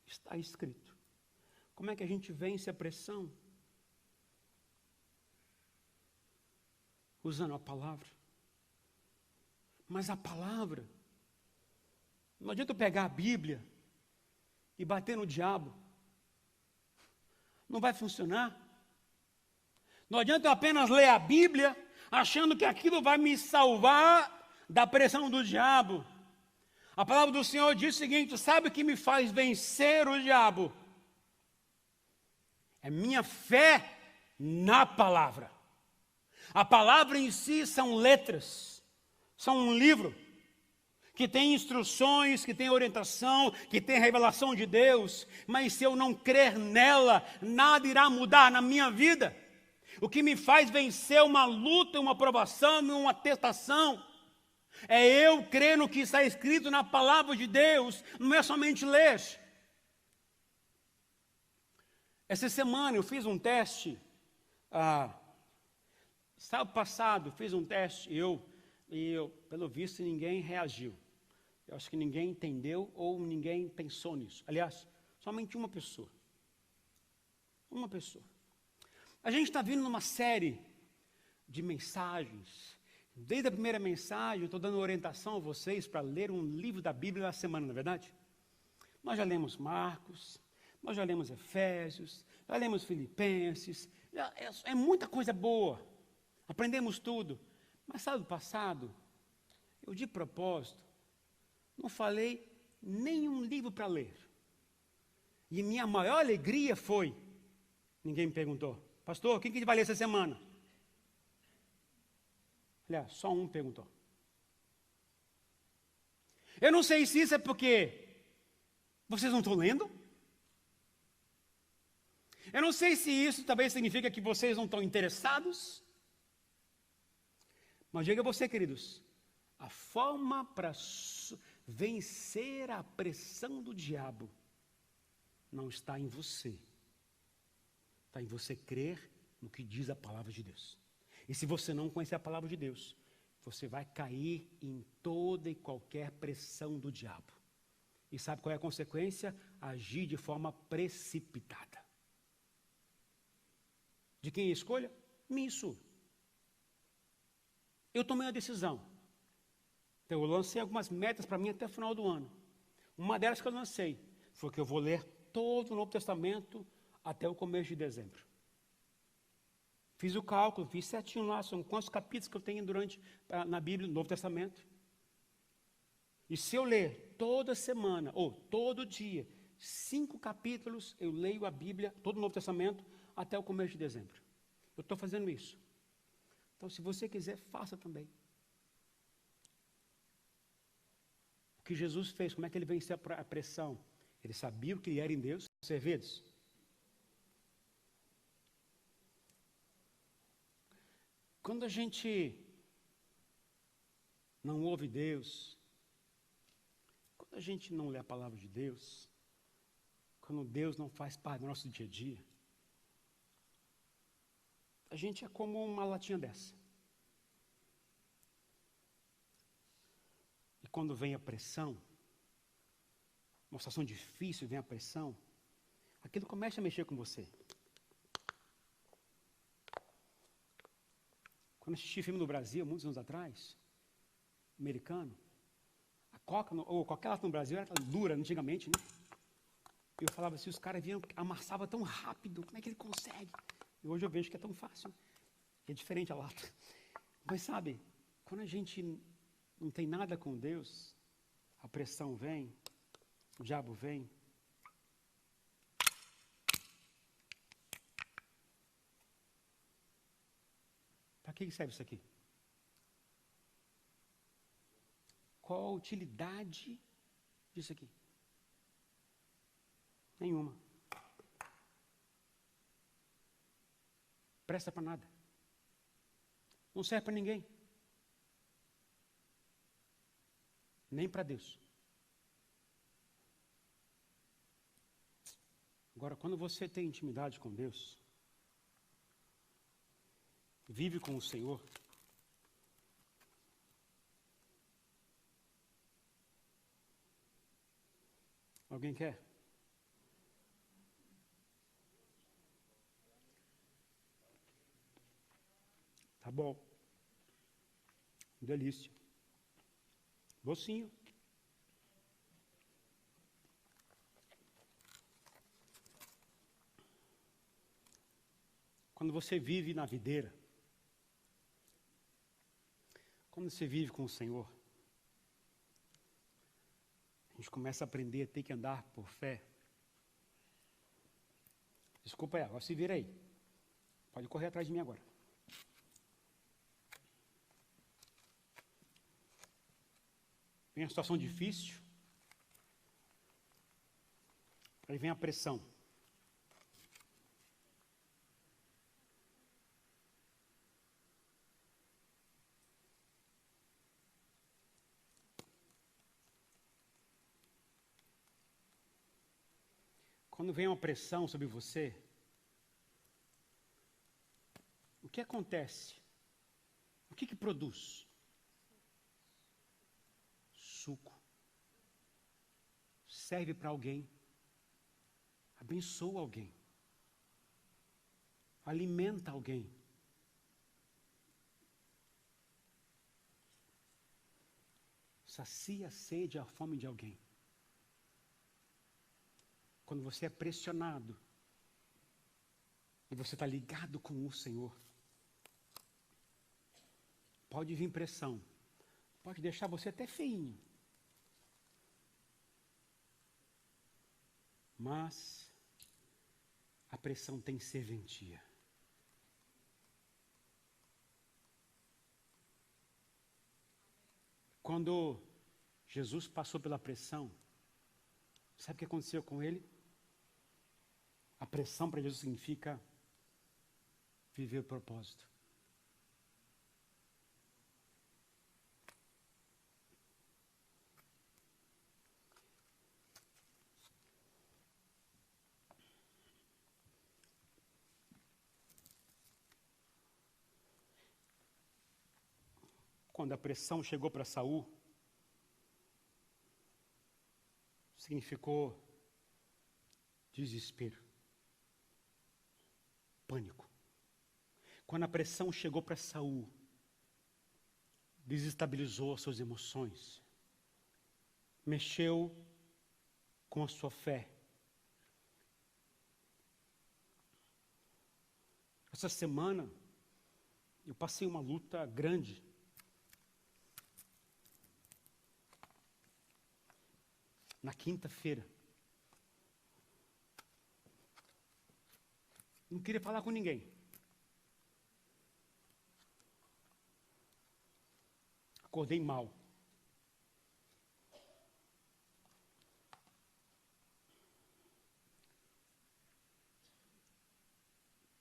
A: Está escrito. Como é que a gente vence a pressão? Usando a palavra. Mas a palavra, não adianta eu pegar a Bíblia e bater no diabo. Não vai funcionar. Não adianta eu apenas ler a Bíblia, achando que aquilo vai me salvar da pressão do diabo. A palavra do Senhor diz o seguinte, sabe o que me faz vencer o diabo? É minha fé na palavra. A palavra em si são letras, são um livro que tem instruções, que tem orientação, que tem revelação de Deus, mas se eu não crer nela, nada irá mudar na minha vida. O que me faz vencer uma luta, uma provação, uma tentação, é eu crer no que está escrito na palavra de Deus, não é somente ler. Essa semana eu fiz um teste, sábado passado fiz um teste, e eu, pelo visto, ninguém reagiu. Eu acho que ninguém entendeu ou ninguém pensou nisso. Aliás, somente uma pessoa. Uma pessoa. A gente está vindo numa série de mensagens. Desde a primeira mensagem, eu estou dando orientação a vocês para ler um livro da Bíblia na semana, não é verdade? Nós já lemos Marcos, nós já lemos Efésios, já lemos Filipenses, é muita coisa boa, aprendemos tudo. Mas sábado passado, eu de propósito, não falei nenhum livro para ler. E minha maior alegria foi, ninguém me perguntou, pastor, quem que vai ler essa semana? Aliás, só um perguntou. Eu não sei se isso é porque vocês não estão lendo. Eu não sei se isso talvez significa que vocês não estão interessados. Mas diga a você, queridos, a forma para vencer a pressão do diabo não está em você. Está em você crer no que diz a palavra de Deus. E se você não conhecer a palavra de Deus, você vai cair em toda e qualquer pressão do diabo. E sabe qual é a consequência? Agir de forma precipitada. De quem é a escolha? Minha e sua. Eu tomei uma decisão. Então, eu lancei algumas metas para mim até o final do ano. Uma delas que eu lancei foi que eu vou ler todo o Novo Testamento até o começo de dezembro. Fiz o cálculo, fiz certinho lá, são quantos capítulos que eu tenho na Bíblia, no Novo Testamento. E se eu ler toda semana, ou todo dia, 5 capítulos, eu leio a Bíblia, todo o Novo Testamento, até o começo de dezembro. Eu estou fazendo isso. Então, se você quiser, faça também. O que Jesus fez, como é que ele venceu a pressão? Ele sabia o que era em Deus, servidos. Quando a gente não ouve Deus, quando a gente não lê a palavra de Deus, quando Deus não faz parte do nosso dia a dia, a gente é como uma latinha dessa. E quando vem a pressão, uma situação difícil, vem a pressão, aquilo começa a mexer com você. Quando eu assisti filme no Brasil, muitos anos atrás, americano, a Coca, ou qualquer lata no Brasil, era dura antigamente, né? E eu falava assim, os caras vinham, amassava tão rápido, como é que ele consegue? E hoje eu vejo que é tão fácil. É diferente a lata. Mas sabe, quando a gente não tem nada com Deus, a pressão vem, o diabo vem. Para que serve isso aqui? Qual a utilidade disso aqui? Nenhuma. Presta para nada. Não serve para ninguém. Nem para Deus. Agora, quando você tem intimidade com Deus, vive com o Senhor, alguém quer? Tá bom. Delícia. Docinho. Quando você vive na videira, quando você vive com o Senhor, a gente começa a aprender a ter que andar por fé. Desculpa aí, agora se vira aí. Pode correr atrás de mim agora. Vem a situação difícil, aí vem a pressão. Quando vem uma pressão sobre você, o que acontece? O que produz? Suco. Serve para alguém. Abençoa alguém. Alimenta alguém. Sacia a sede e a fome de alguém. Quando você é pressionado e você está ligado com o Senhor, pode vir pressão, pode deixar você até feinho, mas a pressão tem serventia. Quando Jesus passou pela pressão, sabe o que aconteceu com ele? A pressão para Jesus significa viver o propósito. Quando a pressão chegou para Saul, significou desespero, pânico. Quando a pressão chegou para Saul, desestabilizou as suas emoções, mexeu com a sua fé. Essa semana, eu passei uma luta grande. Na quinta-feira. Não queria falar com ninguém. Acordei mal.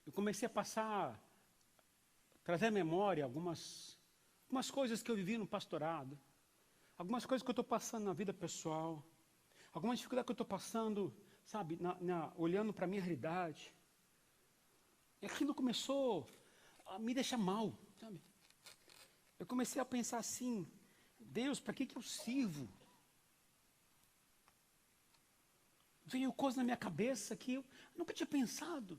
A: Eu comecei a trazer à memória algumas coisas que eu vivi no pastorado, algumas coisas que eu estou passando na vida pessoal, algumas dificuldades que eu estou passando, sabe, olhando para a minha realidade. E aquilo começou a me deixar mal, sabe? Eu comecei a pensar assim, Deus, para que eu sirvo? Veio coisa na minha cabeça que eu nunca tinha pensado.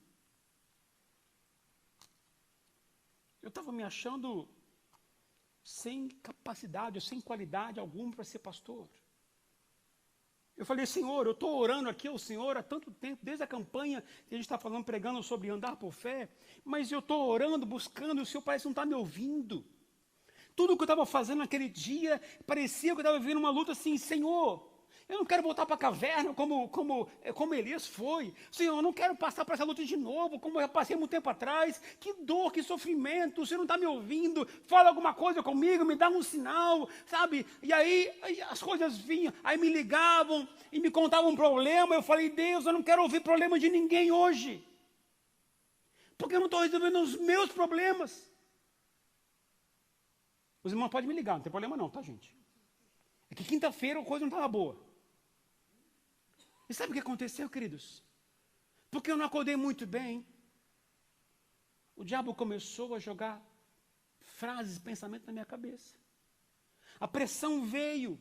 A: Eu estava me achando sem capacidade, sem qualidade alguma para ser pastor. Eu falei, Senhor, eu estou orando aqui ao Senhor há tanto tempo, desde a campanha que a gente está falando, pregando sobre andar por fé, mas eu estou orando, buscando, e o Senhor parece não estar me ouvindo. Tudo que eu estava fazendo naquele dia, parecia que eu estava vivendo uma luta assim, Senhor, eu não quero voltar para a caverna como Elias foi. Senhor, eu não quero passar por essa luta de novo, como eu passei muito tempo atrás. Que dor, que sofrimento, o Senhor não está me ouvindo. Fala alguma coisa comigo, me dá um sinal, sabe? E aí as coisas vinham, aí me ligavam e me contavam um problema. Eu falei, Deus, eu não quero ouvir problema de ninguém hoje. Porque eu não estou resolvendo os meus problemas. Os irmãos podem me ligar, não tem problema não, tá, gente? É que quinta-feira a coisa não estava boa. E sabe o que aconteceu, queridos? Porque eu não acordei muito bem. O diabo começou a jogar frases, pensamentos na minha cabeça. A pressão veio.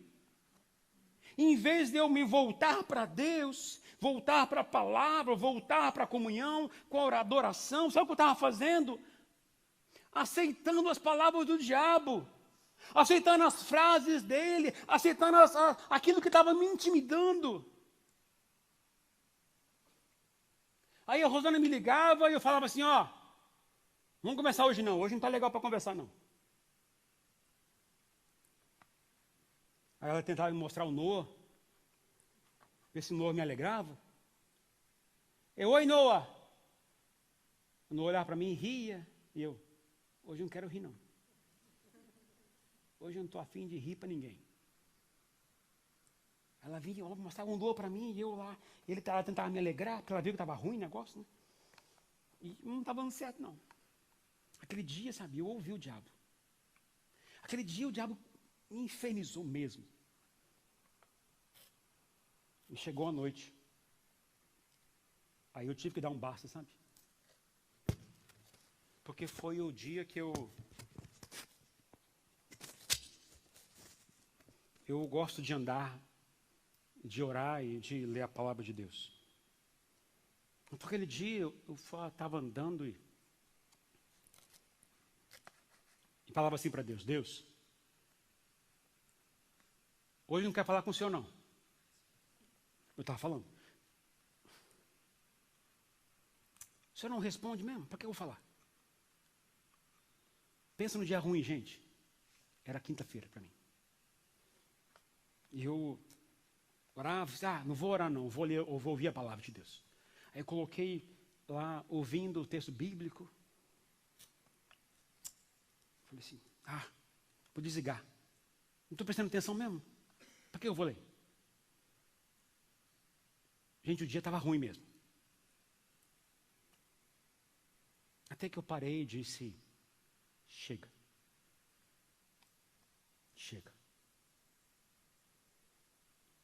A: E em vez de eu me voltar para Deus, voltar para a palavra, voltar para a comunhão, com a adoração, sabe o que eu estava fazendo? Aceitando as palavras do diabo. Aceitando as frases dele, aceitando aquilo que estava me intimidando. Aí a Rosana me ligava e eu falava assim, ó, vamos conversar hoje não está legal para conversar não. Aí ela tentava me mostrar o Noah, ver se o Noah me alegrava. Oi Noah. O Noah olhava para mim e ria, e eu, hoje eu não quero rir não. Hoje eu não estou afim de rir para ninguém. Ela vinha, mostrava um Noah para mim, e eu lá, ela tentava me alegrar, porque ela viu que estava ruim o negócio, né? E não estava dando certo, não. Aquele dia, sabe, eu ouvi o diabo. Aquele dia o diabo me infernizou mesmo. E chegou a noite. Aí eu tive que dar um basta, sabe? Porque foi o dia que eu gosto de andar, de orar e de ler a palavra de Deus. Então, aquele dia eu estava andando e falava assim para Deus, Deus, hoje não quero falar com o Senhor não. Eu estava falando. O Senhor não responde mesmo? Para que eu vou falar? Pensa no dia ruim, gente. Era quinta-feira para mim. E eu orava, não vou orar não, vou ler, ou vou ouvir a palavra de Deus. Aí eu coloquei lá, ouvindo o texto bíblico. Falei assim, vou desligar. Não estou prestando atenção mesmo. Para que eu vou ler? Gente, o dia estava ruim mesmo. Até que eu parei e disse, chega. Chega.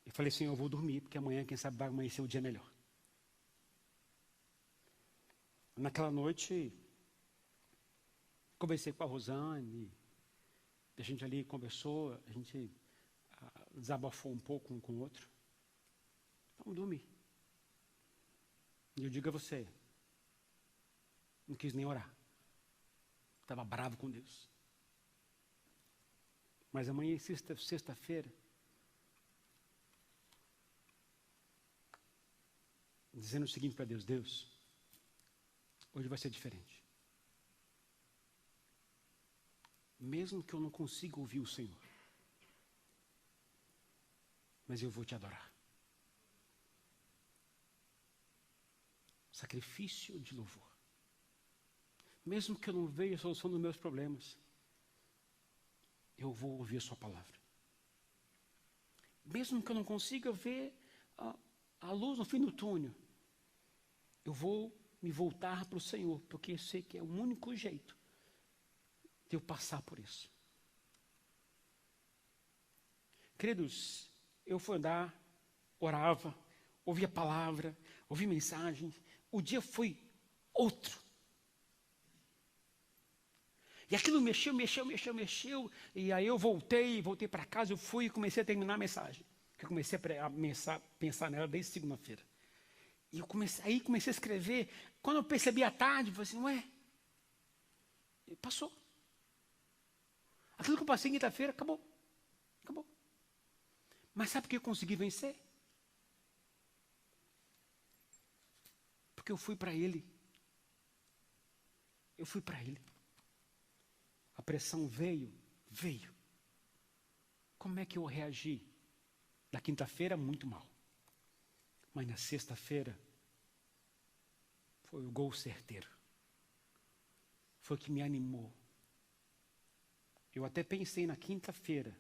A: Eu falei assim, eu vou dormir, porque amanhã, quem sabe, vai amanhecer o dia melhor. Naquela noite, conversei com a Rosane, a gente ali conversou, a gente desabafou um pouco um com o outro. Vamos dormir. E eu digo a você, não quis nem orar. Estava bravo com Deus. Mas amanhã, sexta-feira, dizendo o seguinte para Deus, Deus, hoje vai ser diferente. Mesmo que eu não consiga ouvir o Senhor, mas eu vou te adorar. Sacrifício de louvor. Mesmo que eu não veja a solução dos meus problemas, eu vou ouvir a sua palavra. Mesmo que eu não consiga ver a luz no fim do túnel, eu vou me voltar para o Senhor, porque eu sei que é o único jeito de eu passar por isso. Queridos, eu fui andar, orava, ouvia a palavra, ouvia mensagens, o dia foi outro. E aquilo mexeu, e aí eu voltei para casa, eu fui e comecei a terminar a mensagem. Que eu comecei a pensar nela desde segunda-feira. E eu comecei a escrever. Quando eu percebi à tarde, eu falei assim, passou. Aquilo que eu passei quinta-feira, acabou. Mas sabe por que eu consegui vencer? Porque eu fui para Ele. A pressão veio. Como é que eu reagi? Na quinta-feira, muito mal. Mas na sexta-feira, foi o gol certeiro. Foi o que me animou. Eu até pensei na quinta-feira,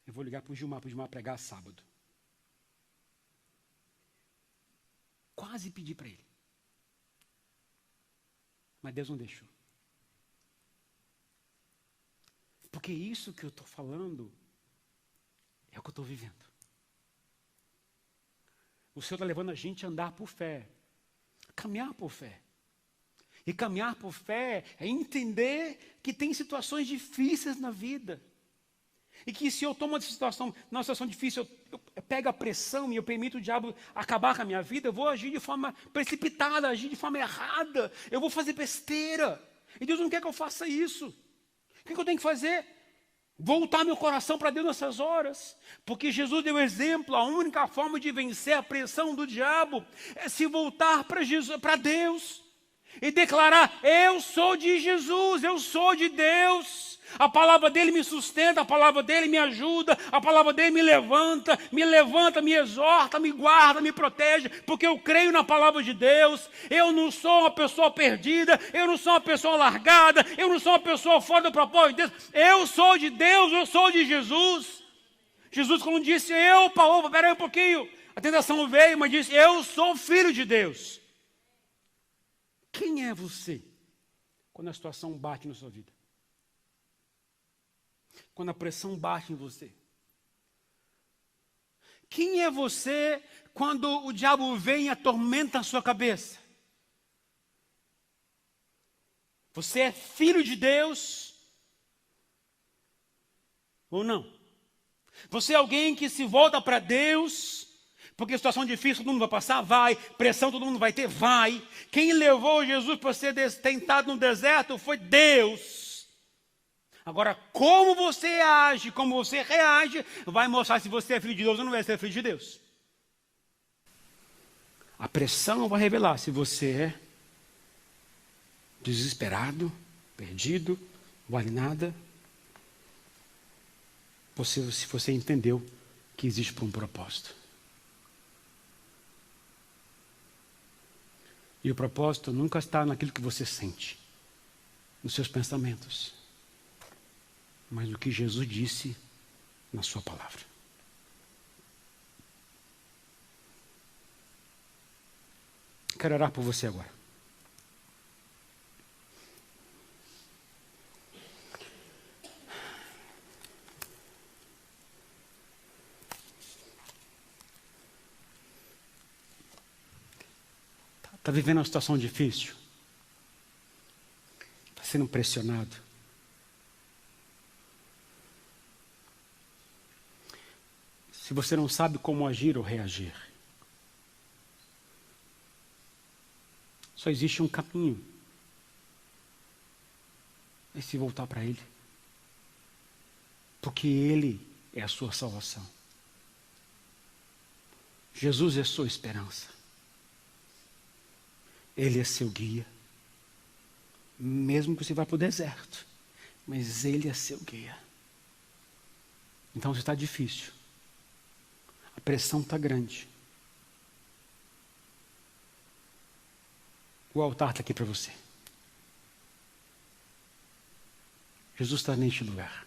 A: eu vou ligar para o Gilmar pregar sábado. Quase pedi para ele. Mas Deus não deixou. Porque isso que eu estou falando é o que eu estou vivendo. O Senhor está levando a gente a andar por fé. Caminhar por fé. E caminhar por fé é entender que tem situações difíceis na vida. E que se eu tomo uma situação difícil, eu pego a pressão e eu permito o diabo acabar com a minha vida, eu vou agir de forma precipitada, agir de forma errada, eu vou fazer besteira. E Deus não quer que eu faça isso. O que eu tenho que fazer? Voltar meu coração para Deus nessas horas. Porque Jesus deu exemplo, a única forma de vencer a pressão do diabo é se voltar para Deus. E declarar, eu sou de Jesus, eu sou de Deus. A palavra dele me sustenta, a palavra dele me ajuda, a palavra dele me levanta, me exorta, me guarda, me protege, porque eu creio na palavra de Deus. Eu não sou uma pessoa perdida, eu não sou uma pessoa largada, eu não sou uma pessoa fora do propósito de Deus. Eu sou de Deus, eu sou de Jesus. Jesus, quando disse, peraí um pouquinho, a tentação veio, mas disse, eu sou filho de Deus. Quem é você quando a situação bate na sua vida? Quando a pressão bate em você? Quem é você quando o diabo vem e atormenta a sua cabeça? Você é filho de Deus ou não? Você é alguém que se volta para Deus, porque situação difícil todo mundo vai passar? Vai. Pressão todo mundo vai ter? Vai. Quem levou Jesus para ser tentado no deserto foi Deus. Agora, como você age, como você reage, vai mostrar se você é filho de Deus ou não é filho de Deus. A pressão vai revelar se você é desesperado, perdido, não vale nada. Se você entendeu que existe por um propósito. E o propósito nunca está naquilo que você sente, nos seus pensamentos, mas no que Jesus disse na sua palavra. Quero orar por você agora. Está vivendo uma situação difícil? Está sendo pressionado? Se você não sabe como agir ou reagir, só existe um caminho. É se voltar para Ele. Porque Ele é a sua salvação. Jesus é a sua esperança. Ele é seu guia. Mesmo que você vá para o deserto. Mas Ele é seu guia. Então se está difícil. A pressão está grande. O altar está aqui para você. Jesus está neste lugar.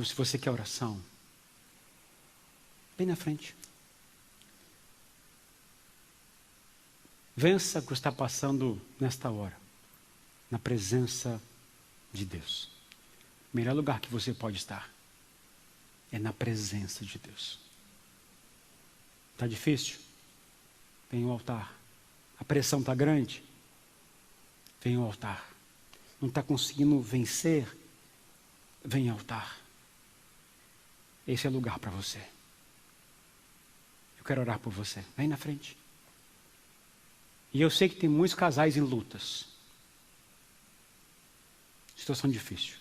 A: Se você quer oração, vem na frente. Vença o que está passando nesta hora, na presença de Deus. O melhor lugar que você pode estar é na presença de Deus. Está difícil? Vem ao altar. A pressão está grande? Vem ao altar. Não está conseguindo vencer? Vem ao altar. Esse é o lugar para você. Eu quero orar por você. Vem na frente. E eu sei que tem muitos casais em lutas. Situação difícil.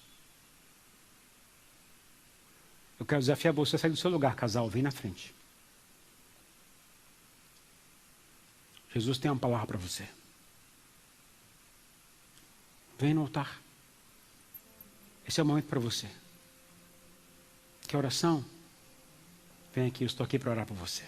A: Eu quero desafiar você a sair do seu lugar, casal. Vem na frente. Jesus tem uma palavra para você. Vem no altar. Esse é o momento para você. Quer oração? Vem aqui, eu estou aqui para orar por você.